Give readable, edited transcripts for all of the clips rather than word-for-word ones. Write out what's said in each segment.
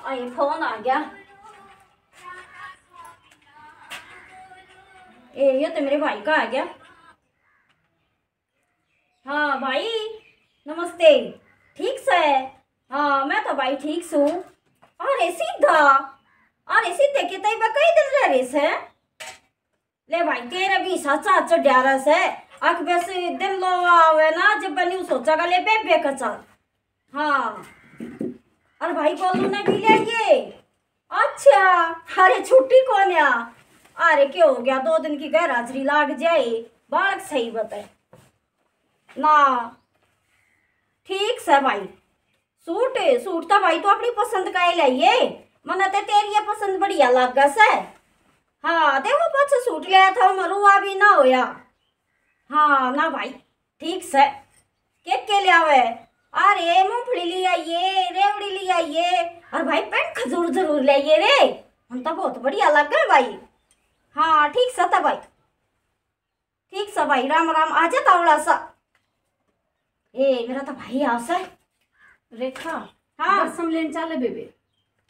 आई phone आ गया। ये तो मेरे भाई का आ गया। हाँ भाई नमस्ते। ठीक से? हाँ मैं तो भाई ठीक सू। अरे सीधा, अरे सीधे के तई कई दिन रह रही से ले भाई तेरे भी सच्चा चढ़िया से अख बस दिन लो आवे ना जब बनी सोचा का ले बेबे का चल। हाँ अरे भाई बोलू ने भी ले ये। अच्छा अरे छुट्टी कौन है? अरे क्या हो गया 2 दिन की गैर हाजिरी लाग जाए बालक सही बताए ना। ठीक से भाई सूट सूट तो भाई तो अपनी पसंद का ही लाइए मना ते तेरी ये पसंद बढ़िया लगा से। हाँ देखो पास सूट लिया था मरुआ भी ना होया। हाँ ना भाई ठीक से के ले आवे। अरे मूंगफली ले आइए रेवड़ी ले आइए और भाई पेंट खजूर जरूर ले आइए रे हम तो बहुत बढ़िया लग गए भाई। हाँ ठीक सा था भाई ठीक सा भाई राम राम आ जा तावड़ा सा। मेरा तो भाई आसा रेखा। हाँ बरसम लेन चाले बेबे।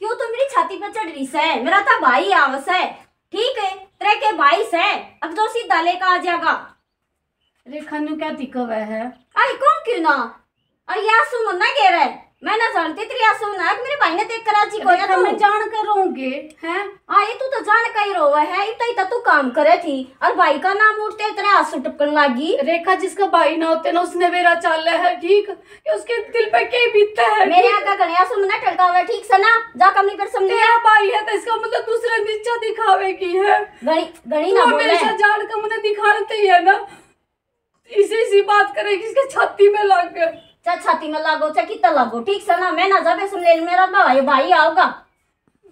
क्यों तो मेरी छाती पे चढ़ रही से? मेरा तो भाई आवस है। ठीक है तेरे के भाई से अब जो सीधा लेकर आ जाएगा। रेखा नु क्या दिक्कत है? आई कौन क्यों ना? अरे यासु मन्ना कह रहा है मैं ना जानती तेरी यासु ना मेरे भाई ने देख कराची को ना मैं जान कर रहूंगे हैं। ये तू तो जान का ही रोवा है इतना तू काम करे थी और भाई का नाम उठते तेरे आंसू टपकन लागी। रेखा जिसका भाई ना होते ना उसने मेरा चाल है ठीक कि उसके दिल पे क्या बीतता है। मेरे आका गणिया सुन ना टलका हुआ ठीक से ना जा कमी पर समझ तेरा भाई है तो इसका मतलब दूसरा नीचा दिखावे की है। गणी ना बोले हमेशा जान का मुझे दिखाते ही है ना इसी बात करे किसके छाती में लग गए। चाहे छाती में लागो चाहे कितना लागो ठीक से ना मैं ना जाबे सुन ले मेरा भाई आओगा।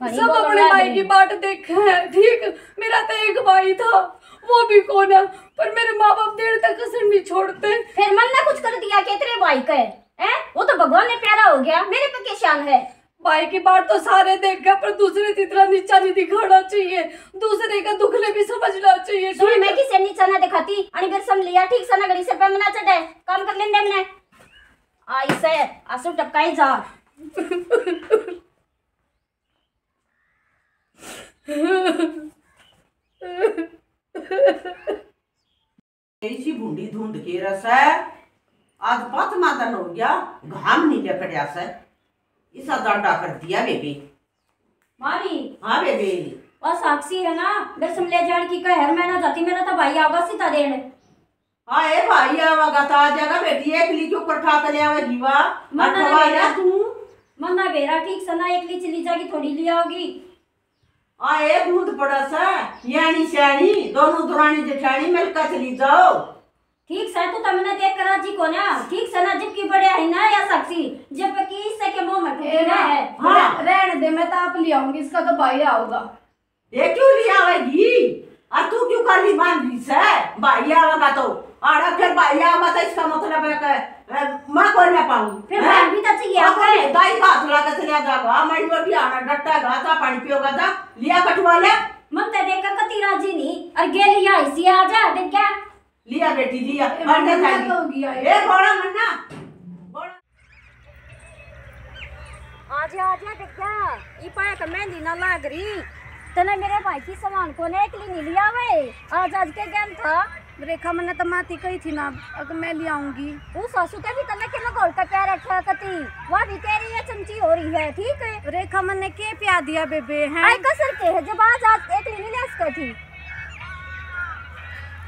सब अपने भाई की बात देखे है ठीक। मेरा तो एक भाई था वो भी कौन है पर मेरे माँ बाप देर तक कसर नहीं छोड़ते। फिर मन ने कुछ कर दिया कि तेरे भाई का है वो तो भगवान ने प्यारा हो गया मेरे पे क्या शान है। भाई की बात तो सारे देख गए पर दूसरे की तरह नीचा नहीं दिखाना चाहिए। दूसरे का दुखले भी समझना चाहिए। सुन मैं किसे नीचा ना दिखाती अनि फिर सम लिया ठीक से ना गड़ी से पे मना चढ़े काम कर लेने हमने आई से आंसू टपकाई जा। ऐसी बूंदी ढूंढ के रस है आज 5 मादन हो गया घाम नहीं लकड़िया से इसा डांडा कर दिया बेबी मारी। हाँ बेबी और साक्षी है ना दर्शन ले जान की कहर मैं ना जाती मेरा तो भाई आगा सीता देने। हाँ ए भाई आवागा तो आ जाएगा बेटी एक ली के ऊपर उठा कर ले आवेगी वा मन्ना तू मन्ना बेरा ठीक से ना एक ली चली जाएगी थोड़ी ले आओगी। हाँ ए दूध पड़ा सा यानी श्यानी दोनों दुरानी जेठानी मिलकर चली जाओ। ठीक से तू तमने देख कर जी को ना ठीक से ना जबकि बड़े है ना या साक्षी जब की इससे के मुंह में ठुकना है। हाँ रहने दे मैं तो आप ले आऊंगी इसका तो भाई आओगा। ये क्यों ले आवेगी और तू क्यों कर ली मान ली से भाई आवेगा तो आड़ा फिर भाई आवा तो इसका मतलब है कि मैं कोई ना पाऊं फिर भाई भी तो चाहिए आपके दाई का थोड़ा का चला जागा मैं वो भी आड़ा डट्टा गाता पानी पियोगा था लिया कटवा ले मन ते देख कर कती राजी नहीं और गे लिया इसी आ जा देख क्या लिया बेटी लिया अंडे खाएगी ए घोड़ा मन्ना घोड़ा आजा देख क्या ई पाया का मेहंदी ना लाग रही तने मेरे भाई की सामान को ने एक ली लिया वे आज के गेम था। रेखा मैंने तो माती कही थी ना अगर मैं ले आऊंगी वो सासू के भी तने के गोल का प्यार रखा कती वह भी तेरी ये चमची हो रही है ठीक है। रेखा मैंने के प्यार दिया बेबे है आई कसर के है जब आज एक ली ले इसका थी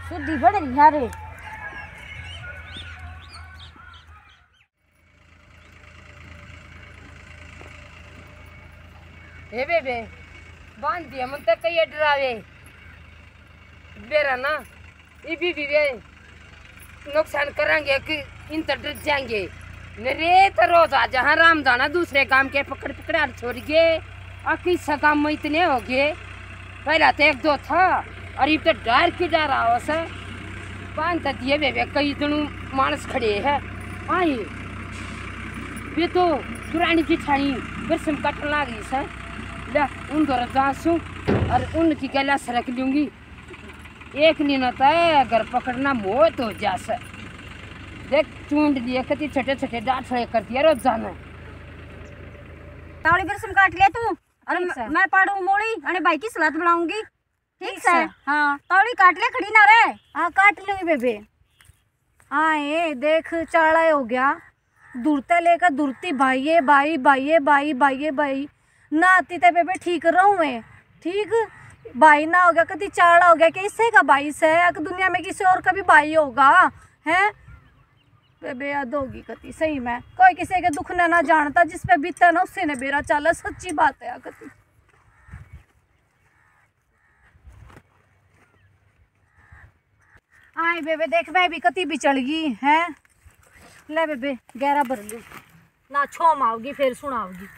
शुद्धि बढ़ रही है रे। हे बेबे बांध दिया मन तक कई डरावे बेरा ना ये भी नुकसान करेंगे कि इन तक डर जाएंगे मेरे तो रोज आ जहाँ राम जाना दूसरे काम के पकड़ पकड़ा छोड़ गए और किस काम में इतने हो गए पहला तो 1-2 था और ये तो डर के जा रहा हो सर बांध दिए बेबे कई दोनों मानस खड़े है आई ये तो पुरानी जिठानी बरसम कटन लगी सर ले उन दो जासू और उनकी गला सरक लूंगी एक नहीं होता है अगर पकड़ना मौत हो जा सर देख चूंड लिए कति छोटे छोटे डांट कर दिया रोज जाना तावड़ी बिरसम काट ले तू और ठीक है। मैं पाड़ू मूली अने भाई की सलाद बनाऊंगी। ठीक है हाँ तावड़ी काट ले, खड़ी ना रहे। हाँ काट लूंगी बेबे। हाँ ये देख चाड़ा हो गया, दूरते लेकर दूरती भाई भाई भाई भाई भाई भाई ना आती थे बेबे ठीक रहूँ मैं। ठीक भाई ना हो गया कभी चाड़ा हो गया कि इससे का भाई से है दुनिया में किसी और का भी भाई होगा है बेबे। याद होगी कति सही में कोई किसी के दुख ने ना जानता, जिस पे बीता ना उससे ने बेरा चाला। सच्ची बात है कति। आए बेबे देख मैं भी कति भी चढ़ गई है। ले बेबे गहरा भर लू ना छोम आओगी फिर सुनाओगी।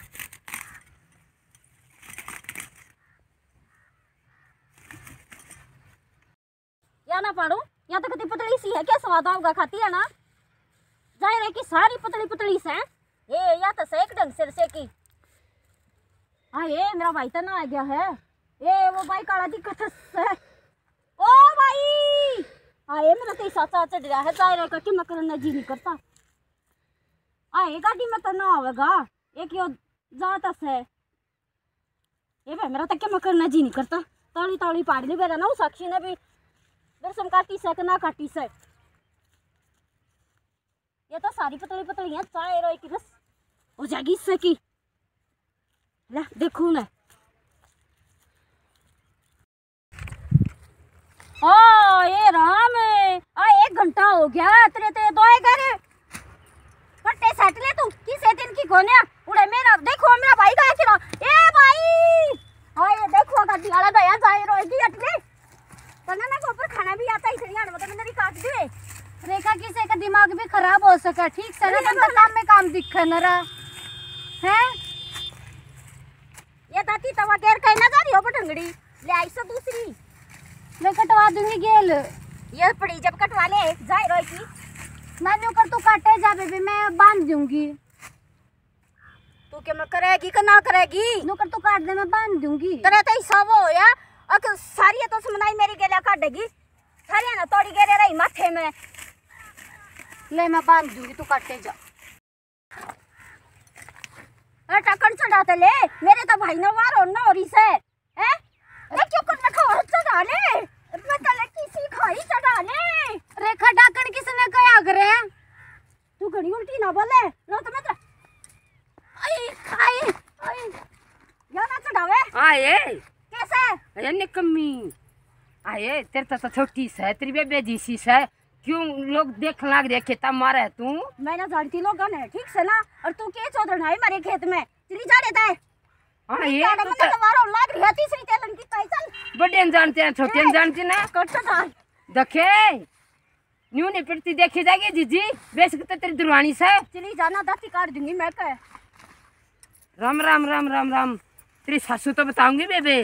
या ना पाड़ू या तो कति पतली सी है, क्या स्वाद होगा खाती है ना। जाहिर है कि सारी पतली पतली से ये या तो सेक ढंग से की। हाँ ये मेरा भाई तो ना आ गया है, ये वो भाई काला दिक्कत है। ओ भाई हाँ ये मेरा तो साथ चढ़ रहा है, जाहिर है कि मैं करना जी नहीं करता। आए गाड़ी में तो ना आवेगा एक यो जाता से ये भाई मेरा तक मैं करना जी नहीं करता। ताली ताली पाड़ ली बेरा ना उस साक्षी ने भी दरसम काटी से ना काटी से। ये तो सारी पतली पतली है, चाय रोई की बस हो जाएगी इससे की। ले देखू ना ओ ये राम आ 1 घंटा हो गया तेरे ते दो करे कट्टे सेट ले तू किसे दिन की गोनिया उड़े मेरा देखो मेरा भाई का फिर ए भाई हां ये देखो गाड़ी वाला दया जाए रोएगी अटले तना ना को ऊपर खाना भी आता इतनी आड़ मतलब मैंने काट दे। रेखा किसी का दिमाग भी खराब हो सका ठीक से ना तो काम में काम दिखे न रहा है। ये ताती तवा केर कहना जा रही हो पटंगड़ी ले आई सो दूसरी मैं कटवा दूंगी गेल। ये पड़ी जब कटवा ले जाए रोई की नानू कर तू काटे जा बेबी मैं बांध दूंगी। तू क्या मैं करेगी कि ना करेगी नुकर तू काट दे मैं बांध दूंगी। तेरा तो सब हो या अक सारी तो समनाई मेरी गेला काटेगी सारी ना तोड़ी गेरे रही माथे में। ले मैं बांध दूंगी तू काटे जा। टक्कर चढ़ाते ले मेरे तो भाई ना वार और ना और इसे हैं ये क्यों कर रखा और चढ़ा ले पता ले किसी खाई चढ़ा ले। रेखा डाकन किसने कहा करे तू घड़ी उल्टी ना बोले लो तो मैं आई आई आई या ना चढ़ावे आए कैसे ये निकम्मी आए तेरे तो छोटी से तेरी बेबे जी से क्यों लोग देख लाग रहे खेता मारे तू। मैं ना जानती लोग ने ठीक से ना और तू के चौधर है मेरे खेत में चली जा देता है। हाँ ये ये तो तुम्हारा लाग रही है तीसरी तेलन की कैसन बड़े जानते हैं छोटे जानते ना कट चढ़ा देखे न्यू नहीं पड़ती देखी जाएगी जीजी बेशक तो तेरी दुरवानी से चली जाना दाती काट दूंगी मैं कह। राम राम राम राम राम तेरी सासू तो बताऊंगी बेबे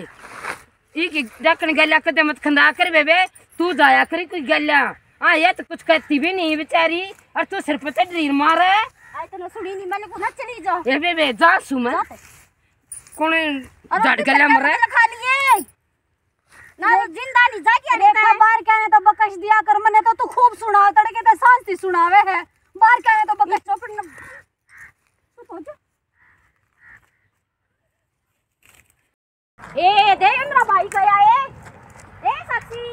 एक डकन गलिया कदे मत खंदा कर बेबे तू जाया करी कोई गलिया। हाँ ये तो कुछ कहती भी नहीं बेचारी और तू सिर पे ढीर मारे आई तो सुनी नहीं मैंने को चली जा ये बेबे जा सुम कौन झड़ गलिया मरे खा लिए ना जिंदा नहीं जा क्या रेखा बाहर कहने तो बकश दिया कर मने तो तू खूब सुना तड़के तो शांति सुनावे है बाहर कहने तो बकश चौपड़ ए दे मेरा भाई गया ए साक्षी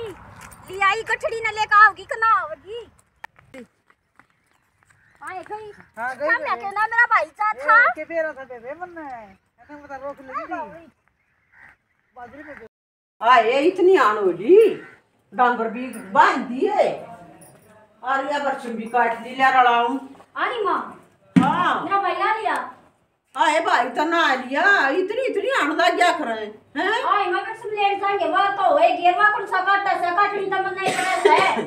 लिया ही कठड़ी न लेकर आओगी कि ना आओगी। आए गई हाँ गई हम के ना मेरा भाई चा था के बेरा था बेबे मन मैंने बता रोक लगी थी बाजरी में। आए इतनी आनोली डांगर भी बांध दिए और ये बरसम भी काट ली ले रलाऊं। आनी मां हाँ मेरा भाई ला लिया आए भाई तो ना लिया इतनी इतनी आनदा क्या कर रहे हैं। आए मैं बस लेट जाएंगे वो तो होए गेरवा कौन सा काटता से काटनी तो मन नहीं करे है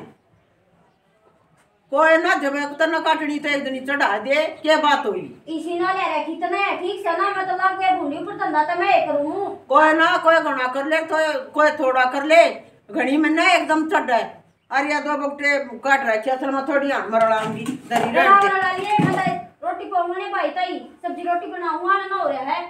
कोई ना जब तो न काटनी तो एक दिन चढ़ा दे क्या बात हुई। इसी ना ले रहे कितने ठीक से ना मैं तो लग गए भूंडी ऊपर धंधा तो मैं करूं कोई ना कोई घना कर ले तो कोई थोड़ा कर ले घड़ी में ना एकदम चढ़ है और या 2 बकटे काट रखे असल में थोड़ी आन मरड़ाऊंगी दरी रड़ा रहते रड़ा लिए मतलब रोटी पाऊंगी भाई ताई सब्जी रोटी बनाऊंगा ना हो रहा है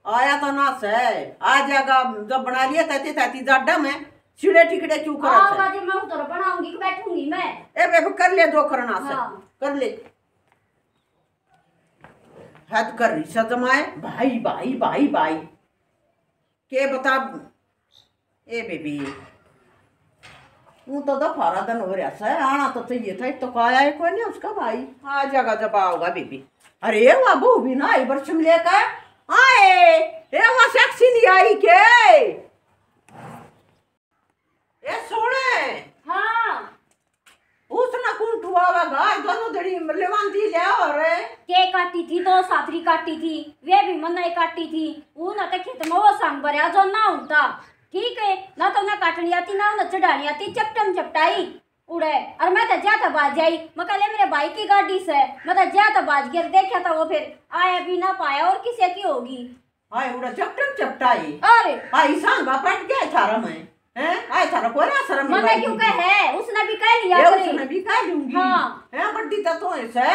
आया तो ना से आ जाएगा जब बना लिया तैती तैती जाडा में छिड़े टिकड़े क्यों कर आऊंगा जब मैं उधर बनाऊंगी कि बैठूंगी मैं ए बेबे कर ले 2 करना से हाँ। कर ले हद कर रही सजमाए भाई भाई भाई भाई के बता ए बेबी वो तो दफारा दिन हो रहा है आना तो चाहिए था तो आया है कोई नहीं उसका भाई आ जाएगा जब आओगा बेबी। अरे वो बहू भी ना आई बरसम लेकर आए ये वो सेक्सी नहीं आई के ये सोने हाँ उसने कुंठ हुआ गाय दोनों दड़ी लेवांदी ले और के काटी थी तो सातरी काटी थी वे भी मनाई काटी थी वो ना तो खेत में वो संग भरया जो ना होता ठीक है ना तो ना काटनी आती ना ना चढ़ानी आती चपटम चपटाई उड़े और मैं तो जा था बाज आई मैं कह मेरे भाई की गाड़ी से मैं तो जा था बाज गिर देखा था वो फिर आया भी ना पाया और किसी की होगी आए उड़ा चपटम चपटाई अरे आई सांगा पट गया थारा में हैं आए थारा कोई ना शर्म मना क्यों कह है उसने भी कह लिया ये करे उसने भी कह लूंगी हाँ। हैं बड्डी तो ऐसे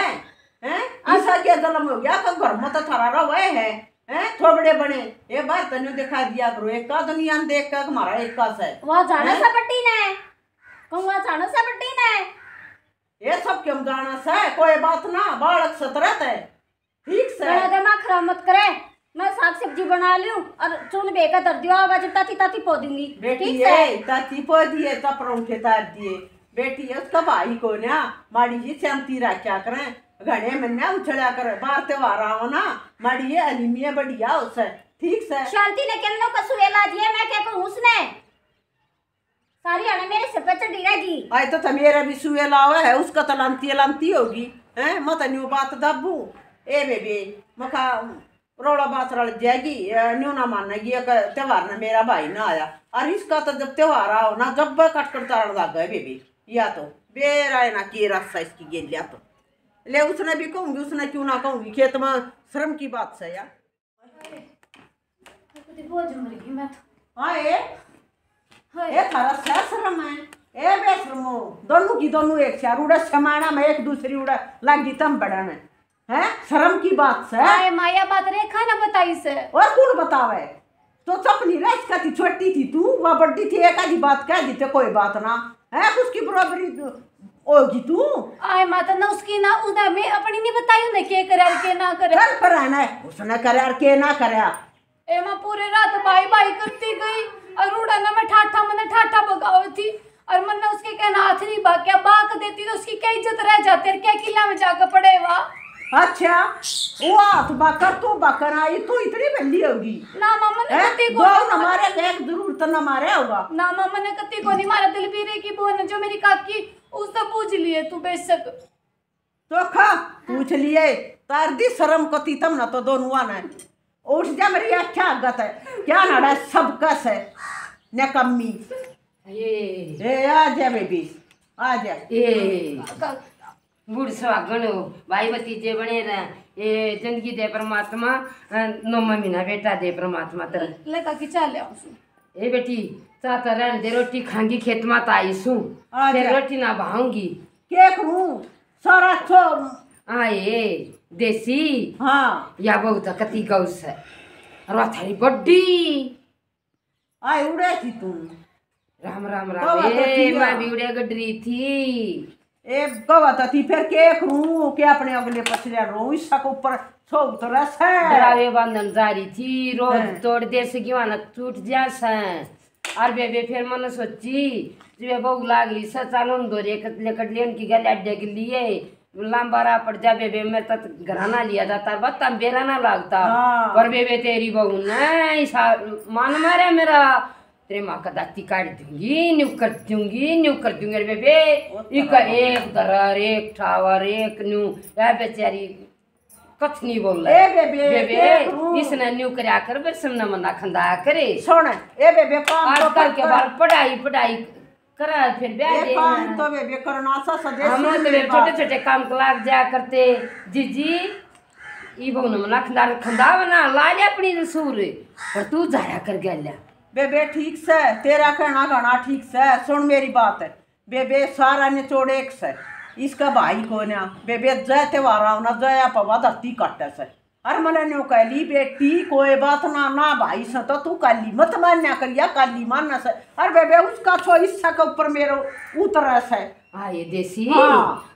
हैं ऐसा क्या जन्म हो गया का घर में तो थारा रहे है हैं थोबड़े बने ये बार तन्ने दिखा दिया करो एक का दुनिया में देख कर हमारा एक का से वहाँ जाना सा पट्टी ने कहूँ वहाँ जाना सा पट्टी ने ये सब क्यों जाना से कोई बात ना बालक सतरत है ठीक से बड़ा दिमाग खराब मत करे मैं साग सब्जी बना लूं और चुन बेका कर दियो आवाज ताती ताती पो दूंगी बेटी ठीक ये है ताती पो दिए तपरों के तार दिए बेटी है उसका भाई को ना माड़ी जी शांति रखा करें घड़े में ना उछड़ा कर बाहर त्योहार आओ ना माड़ी ये अनिमिया बढ़िया उसे ठीक से शांति ने किन्नो का सुवेला दिए मैं क्या कहूँ उसने सारी आने मेरे सिर पे चढ़ी रहेगी आए तो मेरा भी सुए लावा है उसका तो लांती होगी हैं मत न्यू बात दबू ए बेबी मखा रोड़ा बात रल जाएगी न्यू ना मानेगी त्योहार ने मेरा भाई ना आया और इसका तो जब त्योहार आओ ना जब कट कर ताड़ लग गए बेबी या तो बेरा ना की रास्ता इसकी गेल लिया तो ले उसने भी कहूंगी उसने क्यों ना कहूंगी खेत में शर्म की बात से यार हाँ ए थारा से शर्म है ए बेशर्मो दोनों की दोनों एक सार उड़ा समाना में एक दूसरी उड़ा लगी तम बड़ा में हैं शर्म की बात से आए माया बात रेखा ना बताई से और कौन बतावे तो सपनी रेस का थी छोटी थी तू वह बड़ी थी एक आधी बात कह दी कोई बात ना है उसकी बराबरी होगी तू आए माता ना उसकी ना उधर में अपनी नहीं बताई उन्हें के करे के ना करे चल पर है उसने करे और के ना करे ए मां पूरे रात बाई बाई करती गई और उड़ा ना मैं ठाठा बगावे थी और मन उसके कहना हाथ नहीं बाक्या बाक देती तो उसकी क्या इज्जत रह जाती क्या किला में जाकर पड़े वाह अच्छा वो हाथ बाकर तू बाकर आई तू इतनी बल्ली होगी ना मामा ने कत्ती को दो न मारे एक जरूर तो न मारे होगा ना मामा ने कत्ती को नहीं मारा दिल बीरे की बहन जो मेरी काकी उससे पूछ लिए तू बेशक तो खा पूछ लिए तार दी शर्म कती तम ना तो दोनों आना उठ जा मेरी अच्छा आगत है क्या नाड़ा सब कस है नकम्मी ए आ जा बेबी आ जा बूढ़ सुहागन हो भाई भतीजे बने रहे ये जिंदगी दे परमात्मा नो महीना बेटा दे परमात्मा तरह ले काकी चल ले ए बेटी चाह तो रहने दे रोटी खांगी खेत माता आई सू फिर रोटी ना भाऊंगी के करूं सारा तो आए देसी हाँ या बहुत कति गौस है और थारी बड्डी आई उड़े थी तू राम राम राम ए मैं भी उड़े गडरी थी ए कहता थी फिर के करूं के अपने अगले पछले रो इसका को ऊपर सो उतरा से डरावे बंधन जारी थी रोज तोड़ दे से क्यों टूट जा से और बेबे फिर मन सोची जो बहु लागली सचालन दोरे कतले कटलेन की गले अड्डे के लिए लंबारा पड़ जा बेबे मैं तो घराना लिया जाता बता बेरा ना लगता पर बेबे तेरी बहू नहीं मान मारे मेरा तेरे माँ का दाती काट दूंगी न्यू कर दूंगी अरे बेबे इका एक दरार एक ठावर एक न्यू या बेचारी कछ नहीं बोल रहा बेबे इसने न्यू करया कर फिर समना मना खंदा करे सुन ए बेबे काम तो आजकल के बार पढ़ाई करा फिर ब्याह दे काम तो बेबे करना सा सदेश हम तो छोटे छोटे काम लाग जा करते जीजी ई बहु मना खंदा बना ला ले अपनी रसूर पर तू जाया कर गया बेबे ठीक से तेरा कहना गाना ठीक से सुन मेरी बात है बेबे सारा निचोड़ एक से इसका भाई को ना बेबे जय त्योहार ना जया पवा धरती काटे से अरे मैंने न्यू कहली बेटी कोई बात ना भाई से तो तू काली मत मान्या करिया काली मानना से अरे बेबे उसका छो हिस्सा के ऊपर मेरो उतर से हाँ ये देसी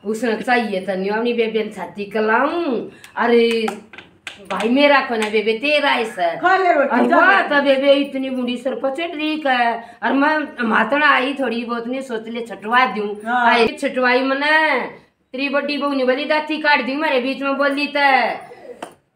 उसने चाहिए तो नहीं अपनी बेबे छाती कलाऊं अरे भाई मेरा को ना बेबे तेरा ऐसा खा ले रोटी अरे जा वाह बेटी। तो बेबे इतनी बूढ़ी सर पचट रही का और मैं मातना आई थोड़ी बहुत ने सोच ले छटवा दूं हाँ। आई छटवाई मने तेरी बड़ी बहू ने बोली दाती काट दी मेरे बीच में बोली त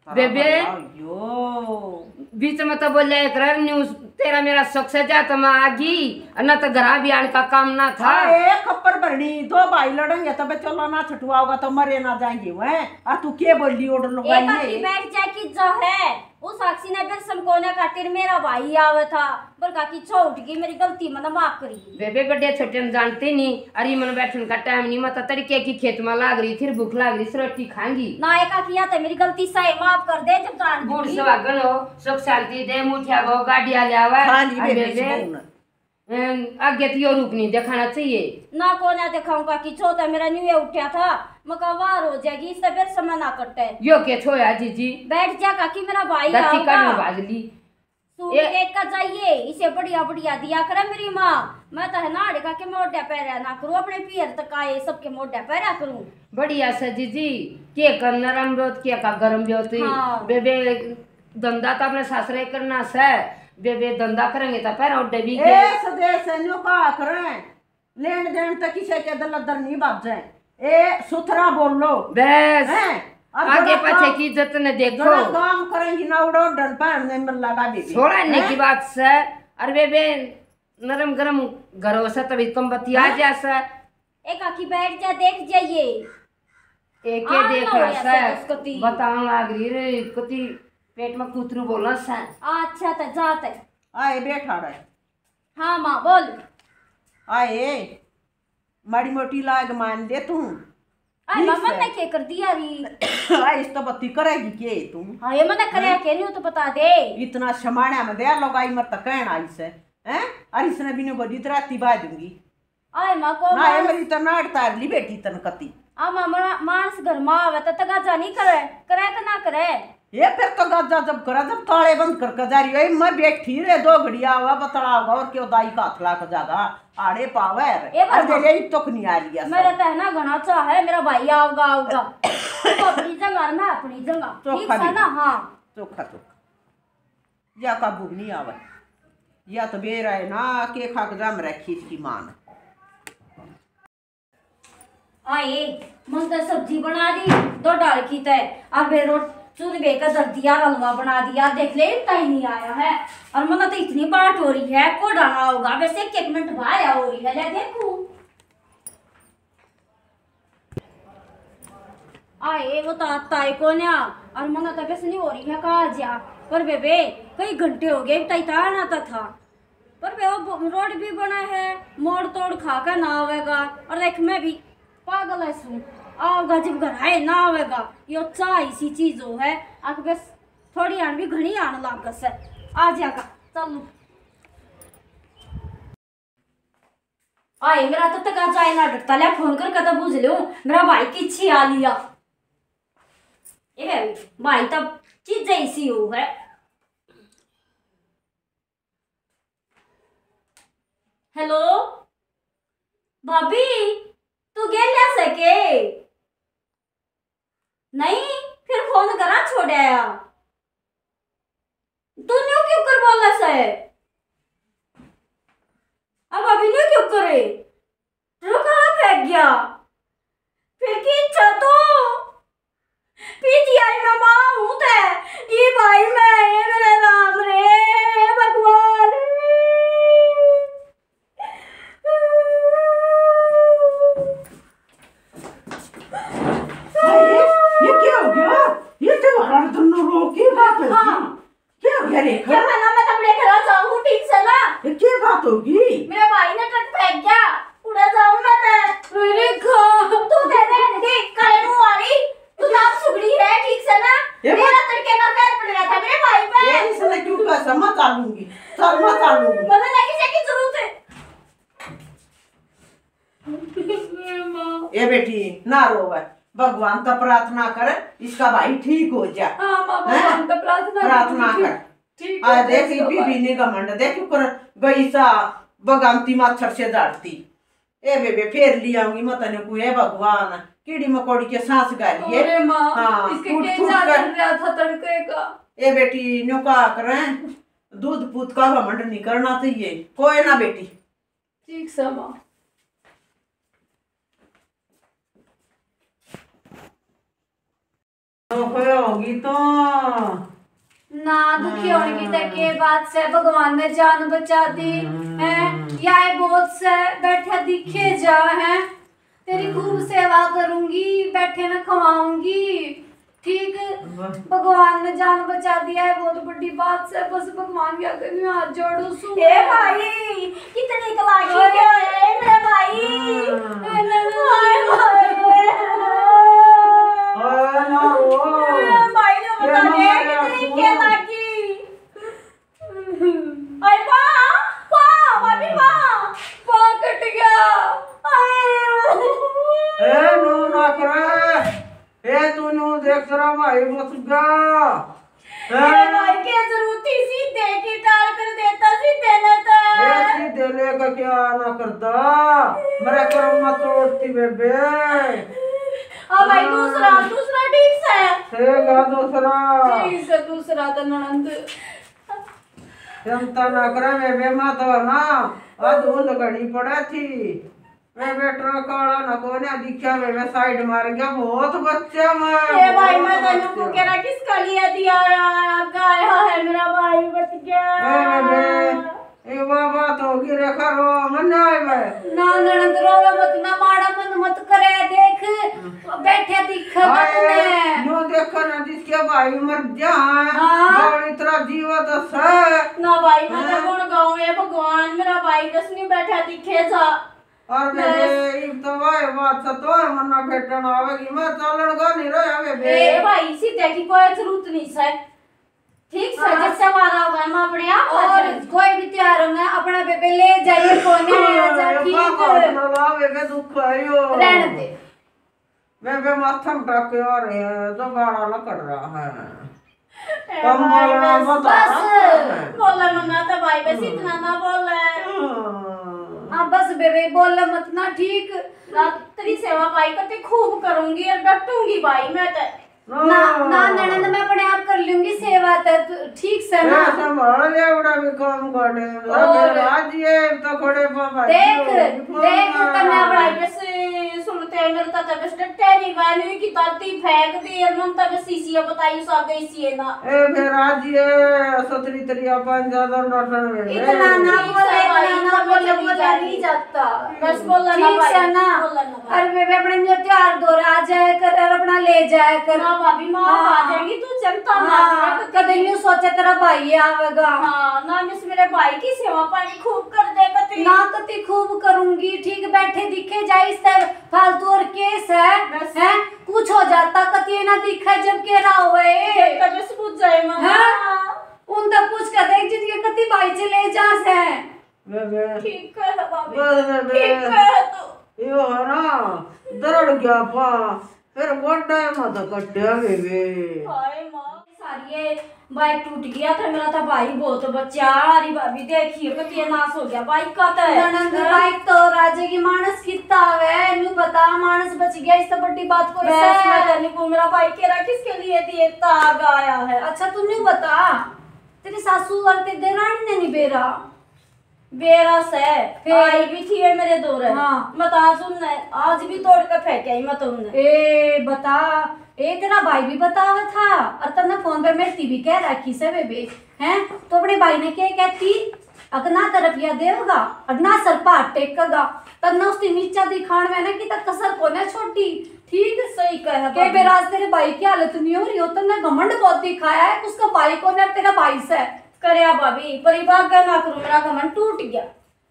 बेबे यो बीच में तो बोले कर न्यूज तेरा मेरा शौक से जा तो मैं आगी और न तो घर भी आने का काम ना था एक खप्पर भरनी दो भाई लड़ेंगे तब चलो ना छुटवाओगा तो मरे ना जाएंगे वह और तू के बोली ऑर्डर एक आखी लगाई बैठ जाए कि जो है उस साक्षी ने फिर समकोने खातिर मेरा भाई आवे था पर काकी छो उठ गई मेरी गलती मैंने माफ करी। बेबे गड्ढे छोटे में जानते नहीं अरे मन बैठने का टाइम नहीं मत तरीके की खेत में लाग रही फिर भूख लाग रही फिर रोटी खाएंगी ना एक आखी आता मेरी गलती सही माफ कर दे जब जान बूढ़ दूंगी। सुहागन हो सुख शांति दे मुठिया गो गाड़िया ले आवा हाँ जी और बेबे बेबे आगे तो यो रूप नहीं दिखाना चाहिए ना कोने दिखाऊंगा कि छोटा मेरा न्यू उठा था मका वार हो जाएगी इससे फिर समय ना कटे। यो के छोया जीजी बैठ जा काकी मेरा भाई गति कर आऊंगा। भाग ली सूट केक का चाहिए इसे बढ़िया बढ़िया दिया करे मेरी माँ मैं तो है ना अड़का के मोटा पैरा ना करूँ अपने पियर तक आए सबके मोटा पैरा करूँ। बढ़िया से जीजी के का नरम ब्योत के का गरम ब्योत हाँ। बेबे धंधा तो अपने सासरे करना से बेबे धंधा करेंगे तो पैर और डबी के ए सदेश न्यू का करें लेन देन तक किसी के दल दर नहीं बात जाए ए सुथरा बोलो बस हैं और आगे जरा पीछे काम- की इज्जत ने देखो जरा काम करेंगी ना उड़ो डन पहनने में लगा बेबी छोड़ने की बात से अरे बेबे नरम गरम घरों से तभी कम बत्ती आ जा से एक आखी बैठ जा देख जाइए एक आ ना देखा हो या से सब उसकती। बताऊं लाग रही रे कति पेट में कुतरू बोला से अच्छा तो जाते आए बैठा रहे हाँ माँ बोल आए माड़ी मोटी लाग मान ले तू अरे ठीक मम्मा है। ने क्या कर दिया री आए इस तो बत्ती करेगी के तू हाँ ये मैंने करे के नहीं तो बता दे। इतना समाना में दे लगाई मत कहना इसे हैं अरे इसने भी ने बड़ी तरह तिबा दूंगी आए माँ को ना ये मेरी तो नाड़ तार ली बेटी तन कती आ मामा मानस घर में आवे तो तगा जा नहीं करे करे कि ना करे ये फिर तो गजा जब करा जब ताले बंद कर जा रही है मैं बैठी रे दो घड़िया हुआ बतड़ा होगा और क्यों दाई का हथला का जागा आड़े पावे ए बाबा। अरे दे ले तो नहीं आ रही है मेरा तो है ना घना चाह है मेरा भाई आऊगा आऊगा तू अपनी जगह और मैं अपनी जगह ठीक चोखा है भी। ना। हाँ चोखा चोखा या का भूख नहीं आवे या तो बेरा है ना के खा के जम रखी इसकी मान आए मन तो सब्जी बना दी दो डाल की तय और फिर चूल्हे का दर दिया हलवा बना दिया देख ले इतना ही नहीं आया है और मन तो इतनी बाट हो रही है को डाला होगा वैसे एक मिनट भाया हो रही है ले देखू आए वो तो आता है कौन है और मन तो वैसे नहीं हो रही है कहा जा पर बेबे कई घंटे हो गए इतना आता था पर बे वो रोड भी बना है मोड़ तोड़ खा कर ना आवेगा और देख मैं भी पागल है सुन आओगा जब घर आए ना आवेगा यो चाह इसी चीज हो है आके बस थोड़ी आन भी घनी आने लाग से आ जाएगा चल आए मेरा तो तक आ जाए ना डरता ले फोन करके तो बुझ लो मेरा भाई की इच्छी आ लिया ये भाई तब चीज ऐसी हो है। हेलो भाभी तू गेल ना सके नहीं फिर फोन करा छोड़ाया तू न्यू क्यों कर बोला से अब अभी न्यू क्यों करे रुका फेंक गया फिर की इच्छा तो पीजीआई में मां हूं ते ये भाई मैं ये मेरे राम रे भगवान ये क्या हो गया ये तो हमारा दोनों रोग की बात होगी हाँ। क्या हो गया रेखा क्या मैं ना मैं अपने घर जाऊं ठीक से ना ये क्या बात होगी मेरे भाई ने ट्रक फेंक गया उड़ा जाऊं मैं ते मेरे खा तू दे दे काले मुंह वाली तू नाम सुगड़ी है ठीक से ना ये मेरा तड़के का पैर पड़ रहा था मेरे भाई पे ये इसने क्यों कैसा मत आलूंगी चल मत आलूंगी मगर ना किसी की जरूरत है ये बेटी ना रोवे भगवान तो प्रार्थना कर इसका भाई ठीक हो जा हां मामा हैं? हम तो प्रार्थना कर ठीक आ देख ये भी घमंड देख कर गई सा बगामती मच्छर से जाड़ती ए बेबे फेर लियाऊंगी मत ने को हे भगवान कीड़ी मकोड़ी के सांस गालिए अरे माँ, हाँ इसके फूट क्या फूट जाते बन रहा था तड़के का। ए बेटी न्यू का करें, दूध पूत का घमंड नहीं करना चाहिए कोई ना बेटी। ठीक से माँ। होगी तो ना दुखी होने की तक के बात से भगवान ने जान बचा दी है, या बहुत से बैठे दिखे जा है, तेरी खूब सेवा करूंगी, बैठे न खवाऊंगी, ठीक। भगवान ने जान बचा दिया है, बहुत बड़ी बात से। बस भगवान के आगे मैं हाथ जोड़ू सू। ए भाई कितनी कलाकी के है मेरे भाई। भाई ने बता दे कितनी कलाकी। आई मां भाभी मां पाँव कट गया। ए नो ना करे, ए तू नो देख रहा भाई मत गा। भाई के जरूरत थी सीधे की टाल कर देता सीधे न तो। ए सीधे लेकर क्या ना करता, मेरा कर्म मत तोड़ती बेबे। भाई दूसरा दूसरा ठीक से गा दूसरा ठीक से दूसरा तो ननंद चिंता ना करे बेबे मत ना, अधूल घड़ी पड़ा थी मैं बेटा काला ना कोने दिखा बेबे साइड मार गया बहुत बच्चा मैं। ए भाई मैं तेनू को कह रहा किसका लिए दिया गाया है मेरा भाई बच गया। ए बेबे ए बाबा तो गिरे खरो मन आए बे ना ननंद रोवे मत, ना माड़ा मन मत करे, देख बैठे दिख मत ने। नो देखो ना जिसके भाई मर गया है हाँ। और इतना जीवत है ना भाई मैं तो कौन गाऊं ये भगवान मेरा भाई बस नहीं बैठा दिखे जा। और बेबे इब तो भाई बात से तो मन्ना भेटन आवेगी मैं चलन का नहीं रहा बेबे। ए भाई सीधे की कोई जरूरत नहीं है, ठीक से जैसे हमारा होगा हम अपने आप आ और जाएंगे। कोई भी त्योहार में अपना बेबे ले जाइए, कोने ले जा, ठीक बेबे दुख आयो रहने दे। बेबे माथा में टाके आ रहे हैं तो गाड़ा न कर रहा है। ए कम भाई, बोलना बस बता बोला मना तो भाई बस इतना ना बोले। हाँ बस बेबे बोल मत ना, ठीक। ना तेरी सेवा भाई कते खूब करूंगी और डटूंगी भाई मैं तो। ना ना ननंद मैं अपने आप कर लूंगी सेवा तो, ठीक से ना। संभाल ले उड़ा भी काम करे और आज ये तो खड़े पापा देख देख करना भाई भाई। बस सुनते मेरे तो बस डटे नहीं वाली की ताती फेंक दी और मन तब सीसी बताई सो गई सी ना। ए फिर आज ये सतरी तरिया पांच ज्यादा डटन में इतना ना बोले, इतना ना बोले, बोला नहीं जाता। बस बोला ना ठीक भाई से ना। बोला ना भाई। अरे बेबे अपने जो त्योहार दौर आ जाए कर और अपना ले जाए कर। ना भाभी मां हाँ। आ जाएगी तू चिंता ना हाँ, कर। कभी यूं सोचे तेरा भाई आवेगा। हाँ ना मिस मेरे भाई की सेवा पानी खूब कर दे कते। ना कति खूब करूंगी, ठीक। बैठे दिखे जाए इससे फालतू और केस बस। है कुछ हो जाता कति ना दिखे जब के रहा हुए तब बस पूछ जाए मां। उन तक पूछ कर देख जिनके कति भाई चले जा से। बेबे ठीक है भाभी बस बेबे ठीक है तो। यो है ना दरड़ गया पा फिर गोड्डा मत कट्टिया बेबे। हाय मां सारी ये बाइक टूट गया था मेरा था भाई बहुत बच्चा। अरे भाभी देखिए कति नाश हो गया बाइक का तो। ननंद बाइक तो राजे की मानस कितना है न्यू बता, मानस बच गया इससे बड़ी बात कोई बस मैं है। तने को मेरा भाई कह रहा किसके लिए दिए ताग आया है। अच्छा तू न्यू बता, तेरी सासू और तेरी देरानी ने नहीं बेरा बेरस है फिर? आई भी थी है मेरे दौर है। हाँ। मत आज उनने आज भी तोड़ के फेंके ही मत उनने। ए बता, ए तेरा भाई भी बतावा था और तन्ने फोन पे मेरी भी कह रखी से बेबे हैं, तो अपने भाई ने क्या कहती अगर ना तरफिया देगा और ना सर पाट टेकेगा तब ना उसकी नीचा दिखाण में ना कि तक कसर को ना छोटी, ठीक। सही कहा के बेराज तेरे भाई की हालत नहीं हो रही हो, तन्ने घमंड बहुत दिखाया है उसका भाई को ना तेरा भाई से करया भाभी परिवार का ना करूं मेरा घमंड टूट गया।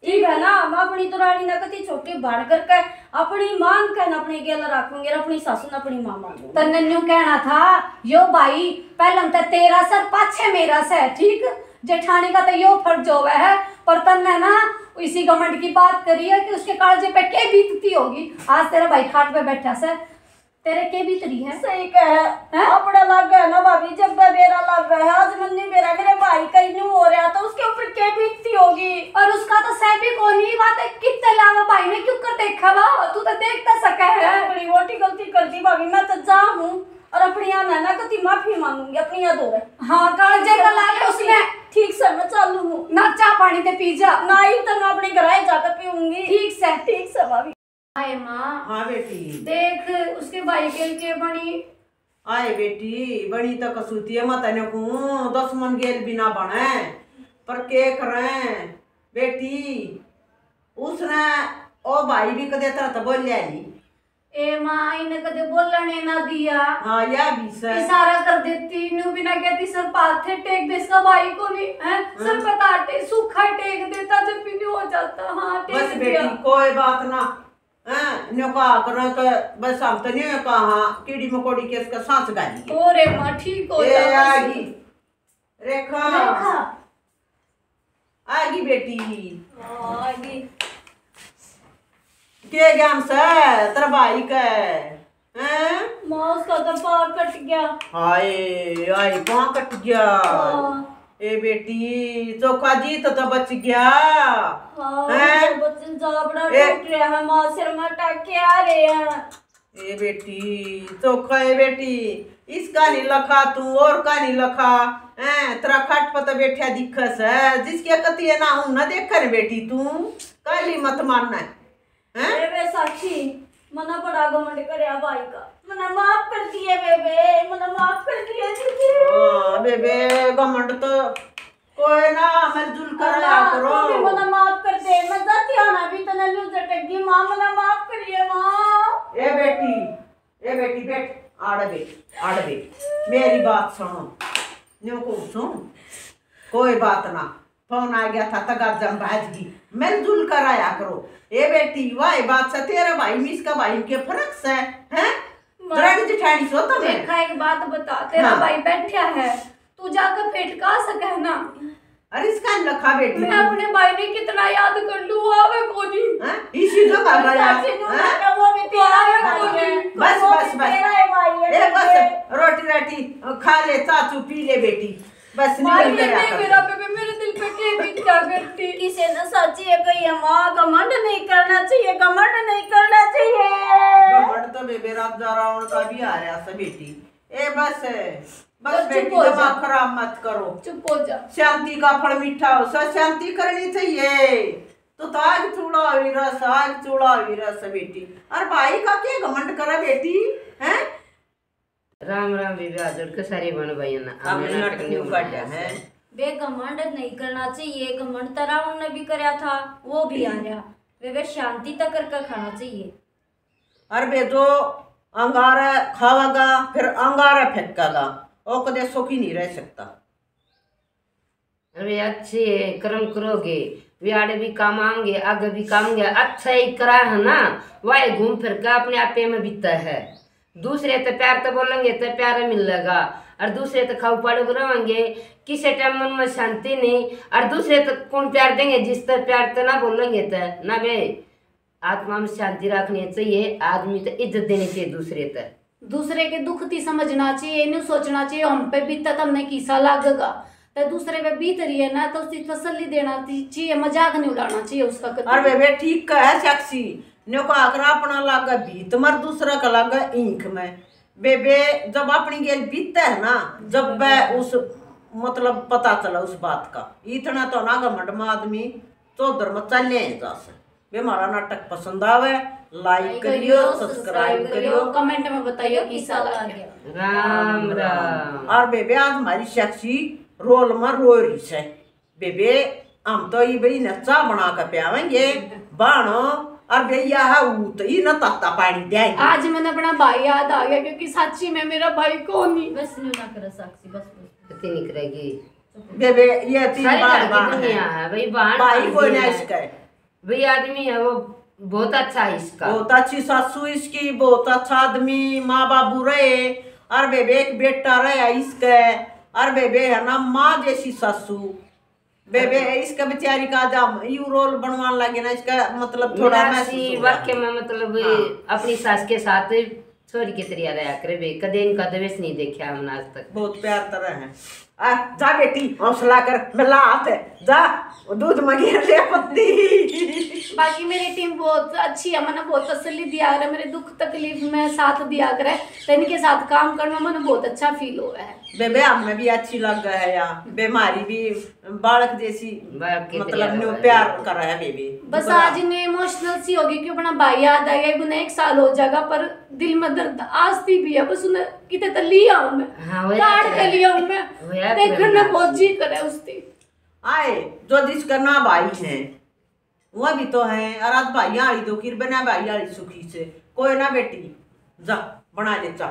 ठीक है ना मैं अपनी तो रानी ना कती छोटी बाढ़ करके अपनी मान के ना अपनी गेल रखूंगी और अपनी सासू ना अपनी मां मानूंगी। तन्ने न्यू कहना था यो भाई पहले तो तेरा सर पाछे मेरा से, ठीक। जेठानी का तो यो फर्ज होवे है, पर तन्ने ना इसी घमंड की बात करी है कि उसके कालजे पे क्या बीतती होगी। आज तेरा भाई खाट पे बैठा से तेरे के बीतरी है। सही कहे अपना लग गया ना भाभी जब मेरा लग गया है आज मन नहीं मेरा मेरे भाई कहीं नहीं हो रहा तो उसके ऊपर क्या बीतती होगी। और उसका तो सह भी कौन ही बात है कितने लावा भाई ने क्यों कर देखा वा, तू तो देख तो सके है। बड़ी मोटी गलती कर दी भाभी मैं तो जा हूँ और अपनी आना ना कती माँ माफी मांगूंगी, अपनी याद हो गई। हाँ कालजे का ला ले उसने। ठीक से मैं चालू हूँ ना चाह पानी ते पी जा। ना ही तो मैं अपने घर जाकर पीऊंगी। ठीक से भाभी। आए माँ हाँ बेटी, देख उसके भाई के बनी। आए बेटी, बड़ी तो कसूती है मत ने को 10 मन गेल बिना बने पर के करे बेटी। उसने ओ भाई भी कदे तरह तो बोल ली। ए माँ इन्हें कदे बोलने ना दिया। हाँ या भी सर इशारा कर देती नू बिना कहती सर पाथे टेक दे इसका भाई को नहीं है सर पताटे सूखा टेक देता जब भी नहीं हो जाता। हाँ बस टेक दिया। बेटी कोई बात ना। न्यो कहा करो कि बस हम तो नहीं कहा कीड़ी मकोड़ी के इसका सांस गाली। ओरे माँ ठीक हो ये जा। आगी रेखा आगी बेटी आगी के ज्ञान से तेरा भाई का हैं? माँ उसका तो पार कट गया। हाय हाय कहाँ कट गया? ए बेटी चोखा जी तो बच गया। हैं? बच्चे जाबड़ा ए- टूट रहा है, माँ सिर में अटैक के आ रहे हैं। ए बेटी चोखा है बेटी, इसका नहीं लखा तू और का नहीं लखा हैं? तेरा खट पता बैठा दिखस है जिसके कती है ना हूं ना देखा रे बेटी तू काली मत मानना है। बेबे साक्षी मना बड़ा घमंड करया भाई का, मना माफ कर दिए बेबे, मना माफ कर दिए दीदी। हाँ बेबे घमंड तो कोई ना मिलजुल कर रहा करो। तू भी मना माफ कर दे, मैं जाती आना भी तो नहीं झटक माँ, मना माफ करिए माँ। ए बेटी बैठ आड़ बैठ मेरी बात सुनो। न्यू को सुन कोई बात ना, फोन आ गया था तगार जम भाजगी मिलजुल कर आया करो। ए बेटी वाह बात से तेरा भाई मिस का भाई के फर्क से हैं? दरानी जेठानी सो तो मैं देखा एक बात बता तेरा हाँ। भाई बैठा है तू जाकर फेटका सके ना। अरे इसका लखा बेटी मैं अपने भाई ने कितना याद कर लू आवे कोनी। हैं? इसी जो कर गया साक्षी तू हैं? ना वो भी तेरा है भाई है। बस वो बस भी बस तेरा है भाई है। ए बस रोटी राटी खा ले चाचू पी ले बेटी बस भाई निकल ने गया मेरा बेबे मेरे दिल पे के बीता करती। किसी ने सच्ची है कही है माँ, घमंड नहीं करना चाहिए, घमंड नहीं करना चाहिए। घमंड तो बेबे रात जा रावण का भी आ रहा था बेटी। ए बस तो बस चुप बेटी हो जा। दिमाग खराब मत करो। चुप हो जा। शांति का फल मीठा हो सब शांति करनी चाहिए। तो आग चूड़ा हुई रस आग चूड़ा हुई रस बेटी। और भाई का क्या घमंड करा बेटी हैं? राम राम विवाह जोड़ के सारी बन भाई ना हमने नाटक नहीं काटा है। बे घमंड नहीं करना चाहिए, घमंड तरह उन्होंने भी कराया था वो भी आ रहा। वे शांति तक करके खाना चाहिए। और बे जो अंगारा खावागा फिर अंगारा फेंकागा वो कदे सुखी नहीं रह सकता। अरे अच्छे कर्म करोगे विहाड़े भी काम आएंगे आगे भी काम आएंगे। अच्छा ही करा है ना वह घूम फिर के अपने आप में बीतता है। दूसरे तो प्यार तो बोलेंगे तो प्यार मिलेगा और दूसरे तो खाऊ पाड़े रहेंगे किसी टाइम मन में शांति नहीं। और दूसरे तो कौन प्यार देंगे जिस तरह प्यार तो ना बोलेंगे तो ना बे। आत्मा में शांति रखनी चाहिए, आदमी तो इज्जत देनी चाहिए दूसरे तक। दूसरे के दुख थी समझना चाहिए, नहीं सोचना चाहिए हम पे बीता तो हमने किसा लागेगा। तो दूसरे पे बीत रही है ना तो उसकी तसल्ली देना चाहिए, मजाक नहीं उड़ाना चाहिए उसका कभी। और बेबे ठीक का है साक्षी न्यो का आकरा अपना लागा बीत मर दूसरा का लागा इंक में। बेबे जब अपनी गेल बीतता है ना जब वह उस मतलब पता चला उस बात का इतना तो ना घमंड में आदमी चौधर में चले जैसे। बे हमारा नाटक पसंद आवे लाइक करियो सब्सक्राइब करियो कमेंट में बताइए किसा लगा। राम राम। और बेबे आज हमारी साक्षी रोल में रो रही है। बेबे हम तो ये भाई नच्चा बना कर पियावेंगे बाणो और भैया है तो ये न तत्ता पानी देंगे। आज मैंने अपना भाई याद आ गया क्योंकि सच्ची में मेरा भाई कौन नहीं। बस न्यू ना करे साक्षी बस पति निकलेगी बेबे ये तीन सारी बार लड़की बाण दुनिया है है भाई बाण भाई कोई ना इसका है। भाई आदमी है वो बहुत अच्छा है इसका। बहुत अच्छी सासू इसकी बहुत अच्छा आदमी माँ बाबू रहे और बेबे एक बेटा रहे इसका और बेबे है ना माँ जैसी सासू। बेबे इसका बेचारी का जब यू रोल बनवाने लगे ना इसका मतलब थोड़ा मीनाक्षी वाक्य में मतलब अपनी सास के साथ छोरी के तरिया रहा करे बे कदे इनका दवेश नहीं देखा हमने आज तक। बहुत प्यार तरह है जा बेटी हौसला कर, मिला हाथ है, जा दूध मगे ले पत्ती। बाकी मेरी टीम बहुत अच्छी है, मैंने बहुत तसल्ली दिया करे, मेरे दुख तकलीफ में साथ दिया करे, तो इनके साथ काम करना मैंने बहुत अच्छा फील हुआ है। बेबे हमें भी अच्छी लग गया है यार, बीमारी भी बालक जैसी मतलब न्यू प्यार कर रहा है बेबी। बस आज इन्हें इमोशनल सी होगी कि अपना भाई याद आ गया, उन्हें 1 साल हो जाएगा पर दिल में दर्द आस्ती भी है, बस उन्हें कितने तो लिया हूँ मैं, काट के लिया हूँ मैं, देखने बहुत जी करे उसकी आए जो जिसका ना भाई है वह भी तो है, और आज भाई आली दो किर बना भाई आली सुखी से कोई ना बेटी, जा बना ले चा।